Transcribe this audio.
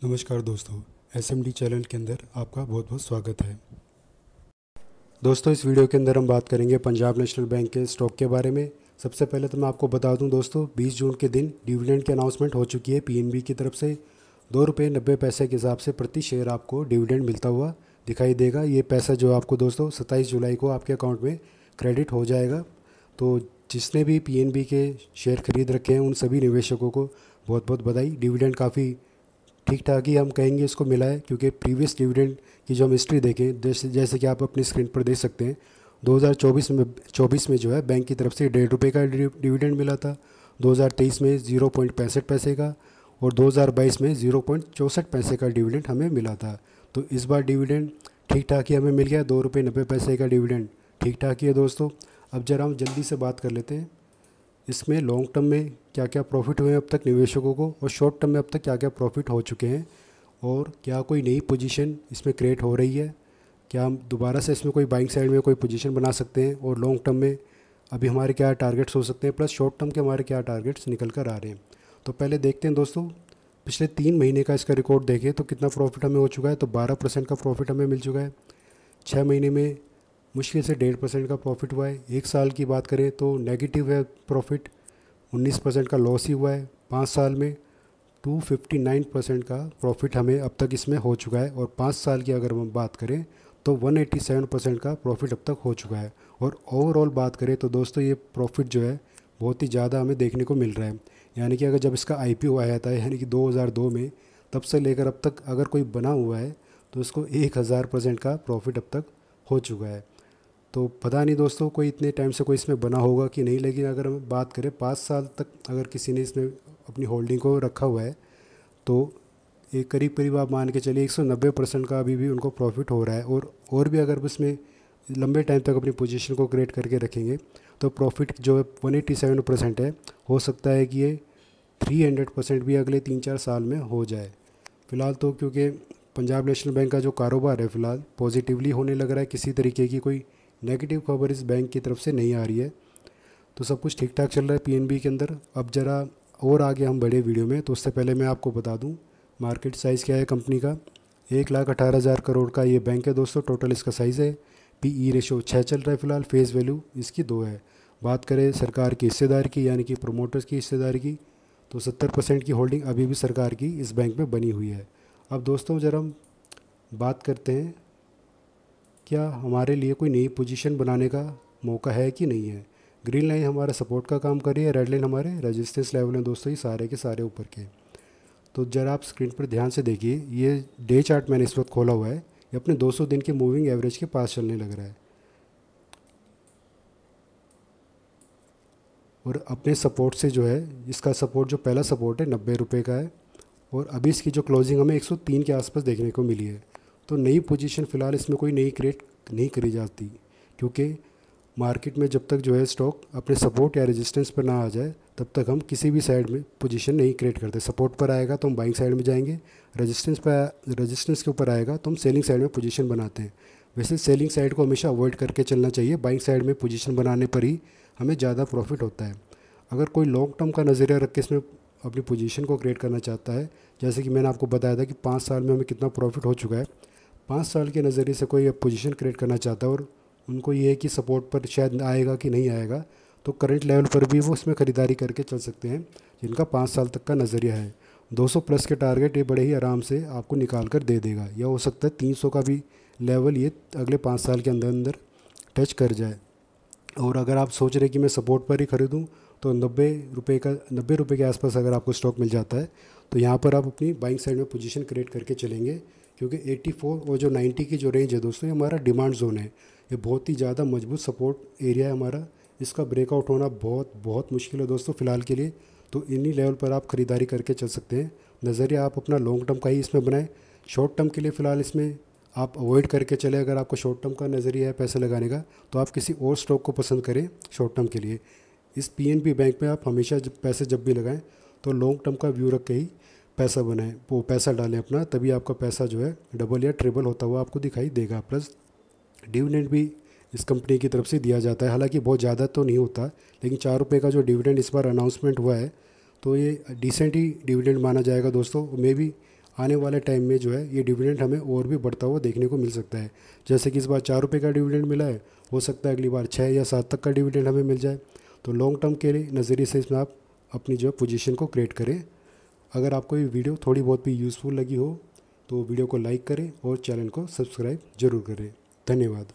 नमस्कार दोस्तों, SMD channel के अंदर आपका बहुत बहुत स्वागत है। दोस्तों, इस वीडियो के अंदर हम बात करेंगे पंजाब नेशनल बैंक के स्टॉक के बारे में। सबसे पहले तो मैं आपको बता दूं दोस्तों, 20 जून के दिन डिविडेंड की अनाउंसमेंट हो चुकी है पीएनबी की तरफ से। ₹2.90 के हिसाब से प्रति शेयर आपको डिविडेंड मिलता हुआ दिखाई देगा। ये पैसा जो आपको दोस्तों 27 जुलाई को आपके अकाउंट में क्रेडिट हो जाएगा। तो जिसने भी पीएनबी के शेयर खरीद रखे हैं उन सभी निवेशकों को बहुत बहुत बधाई। डिविडेंड काफ़ी ठीक ठाक ही हम कहेंगे इसको मिला है, क्योंकि प्रीवियस डिविडेंड की जो हम हिस्ट्री देखें, जैसे कि आप अपनी स्क्रीन पर देख सकते हैं, 2024 में जो है बैंक की तरफ से ₹1.5 का डिविडेंड मिला था, 2023 में 0.65 पैसे का, और 2022 में 0.64 पैसे का डिविडेंड हमें मिला था। तो इस बार डिविडेंड ठीक ठाक ही हमें मिल गया, ₹2.90 का डिविडेंड ठीक ठाक ही है दोस्तों। अब जरा हम जल्दी से बात कर लेते हैं इसमें लॉन्ग टर्म में क्या क्या प्रॉफिट हुए हैं अब तक निवेशकों को, और शॉर्ट टर्म में अब तक क्या क्या प्रॉफिट हो चुके हैं, और क्या कोई नई पोजीशन इसमें क्रिएट हो रही है, क्या हम दोबारा से इसमें कोई बाइंग साइड में कोई पोजीशन बना सकते हैं, और लॉन्ग टर्म में अभी हमारे क्या टारगेट्स हो सकते हैं, प्लस शॉर्ट टर्म के हमारे क्या टारगेट्स निकल कर आ रहे हैं। तो पहले देखते हैं दोस्तों, पिछले 3 महीने का इसका रिकॉर्ड देखें तो कितना प्रॉफिट हमें हो चुका है। तो 12% का प्रॉफिट हमें मिल चुका है। 6 महीने में मुश्किल से 1.5% का प्रॉफिट हुआ है। 1 साल की बात करें तो नेगेटिव है प्रॉफिट, 19% का लॉस ही हुआ है। 5 साल में 259% का प्रॉफिट हमें अब तक इसमें हो चुका है। और 5 साल की अगर हम बात करें तो 187% का प्रॉफिट अब तक हो चुका है। और ओवरऑल बात करें तो दोस्तों ये प्रॉफिट जो है बहुत ही ज़्यादा हमें देखने को मिल रहा है। यानी कि अगर जब इसका आईपीओ आया था, यानी कि 2002 में, तब से लेकर अब तक अगर कोई बना हुआ है तो इसको 1000% का प्रॉफिट अब तक हो चुका है। तो पता नहीं दोस्तों कोई इतने टाइम से कोई इसमें बना होगा कि नहीं, लेकिन अगर हम बात करें 5 साल तक अगर किसी ने इसमें अपनी होल्डिंग को रखा हुआ है तो एक करीब करीब आप मान के चलिए 190% का अभी भी उनको प्रॉफिट हो रहा है। और भी अगर उसमें लंबे टाइम तक अपनी पोजीशन को क्रिएट करके रखेंगे तो प्रॉफिट जो 187% है, हो सकता है कि ये 300% भी अगले 3-4 साल में हो जाए। फ़िलहाल तो क्योंकि पंजाब नेशनल बैंक का जो कारोबार है फ़िलहाल पॉजिटिवली होने लग रहा है, किसी तरीके की कोई नेगेटिव खबर इस बैंक की तरफ से नहीं आ रही है, तो सब कुछ ठीक ठाक चल रहा है पीएनबी के अंदर। अब ज़रा और आगे हम बढ़े वीडियो में, तो उससे पहले मैं आपको बता दूं मार्केट साइज़ क्या है कंपनी का। 1,18,000 करोड़ का ये बैंक है दोस्तों, टोटल इसका साइज़ है। पीई रेशो 6 चल रहा है फ़िलहाल, फेस वैल्यू इसकी 2 है। बात करें सरकार की हिस्सेदारी की, यानी कि प्रोमोटर्स की हिस्सेदारी की, तो 70% की होल्डिंग अभी भी सरकार की इस बैंक में बनी हुई है। अब दोस्तों ज़रा हम बात करते हैं क्या हमारे लिए कोई नई पोजीशन बनाने का मौका है कि नहीं है। ग्रीन लाइन हमारा सपोर्ट का काम कर रही है, रेड लाइन हमारे रेजिस्टेंस लेवल हैं दोस्तों, ये सारे के सारे ऊपर के। तो ज़रा आप स्क्रीन पर ध्यान से देखिए, ये डे चार्ट मैंने इस वक्त खोला हुआ है, ये अपने 200 दिन के मूविंग एवरेज के पास चलने लग रहा है, और अपने सपोर्ट से जो है, इसका सपोर्ट जो पहला सपोर्ट है 90 रुपये का है, और अभी इसकी जो क्लोजिंग हमें 103 के आसपास देखने को मिली है। तो नई पोजीशन फ़िलहाल इसमें कोई नई क्रिएट नहीं करी जाती, क्योंकि मार्केट में जब तक जो है स्टॉक अपने सपोर्ट या रेजिस्टेंस पर ना आ जाए तब तक हम किसी भी साइड में पोजीशन नहीं क्रिएट करते। सपोर्ट पर आएगा तो हम बाइंग साइड में जाएंगे, रेजिस्टेंस के ऊपर आएगा तो हम सेलिंग साइड में पोजीशन बनाते हैं। वैसे सेलिंग साइड को हमेशा अवॉइड करके चलना चाहिए, बाइंग साइड में पोजीशन बनाने पर ही हमें ज़्यादा प्रॉफिट होता है। अगर कोई लॉन्ग टर्म का नज़रिया रख के इसमें अपनी पोजीशन को क्रिएट करना चाहता है, जैसे कि मैंने आपको बताया था कि 5 साल में हमें कितना प्रॉफिट हो चुका है, 5 साल के नज़रिए से कोई पोजीशन क्रिएट करना चाहता है और उनको ये है कि सपोर्ट पर शायद आएगा कि नहीं आएगा, तो करंट लेवल पर भी वो उसमें ख़रीदारी करके चल सकते हैं जिनका 5 साल तक का नज़रिया है। 200 प्लस के टारगेट ये बड़े ही आराम से आपको निकाल कर दे देगा, या हो सकता है 300 का भी लेवल ये अगले 5 साल के अंदर अंदर टच कर जाए। और अगर आप सोच रहे कि मैं सपोर्ट पर ही ख़रीदूँ तो 90 रुपये के आसपास अगर आपको स्टॉक मिल जाता है तो यहाँ पर आप अपनी बाइंग साइड में पोजीशन क्रिएट करके चलेंगे, क्योंकि 84 और जो 90 की जो रेंज है दोस्तों, ये हमारा डिमांड जोन है। ये बहुत ही ज़्यादा मजबूत सपोर्ट एरिया है हमारा, इसका ब्रेकआउट होना बहुत बहुत मुश्किल है दोस्तों फ़िलहाल के लिए। तो इन्हीं लेवल पर आप ख़रीदारी करके चल सकते हैं। नज़रिया आप अपना लॉन्ग टर्म का ही इसमें बनाएं, शॉर्ट टर्म के लिए फ़िलहाल इसमें आप अवॉइड करके चले। अगर आपको शॉर्ट टर्म का नज़रिया है पैसे लगाने का तो आप किसी और स्टॉक को पसंद करें शॉर्ट टर्म के लिए। इस पीएनबी बैंक में आप हमेशा जब भी लगाएं तो लॉन्ग टर्म का व्यू रख के ही पैसा बनाएं, वो पैसा डालें अपना, तभी आपका पैसा जो है डबल या ट्रिपल होता हुआ आपको दिखाई देगा। प्लस डिविडेंड भी इस कंपनी की तरफ से दिया जाता है, हालांकि बहुत ज़्यादा तो नहीं होता, लेकिन 4 रुपये का जो डिविडेंड इस बार अनाउंसमेंट हुआ है तो ये डिसेंट ही डिविडेंड माना जाएगा दोस्तों। मे भी आने वाले टाइम में जो है ये डिविडेंड हमें और भी बढ़ता हुआ देखने को मिल सकता है। जैसे कि इस बार 4 रुपये का डिविडेंड मिला है, हो सकता है अगली बार 6 या 7 तक का डिविडेंड हमें मिल जाए। तो लॉन्ग टर्म के लिए नज़रिए से इसमें आप अपनी जो पोजीशन को क्रिएट करें। अगर आपको ये वीडियो थोड़ी बहुत भी यूज़फुल लगी हो तो वीडियो को लाइक करें और चैनल को सब्सक्राइब जरूर करें। धन्यवाद।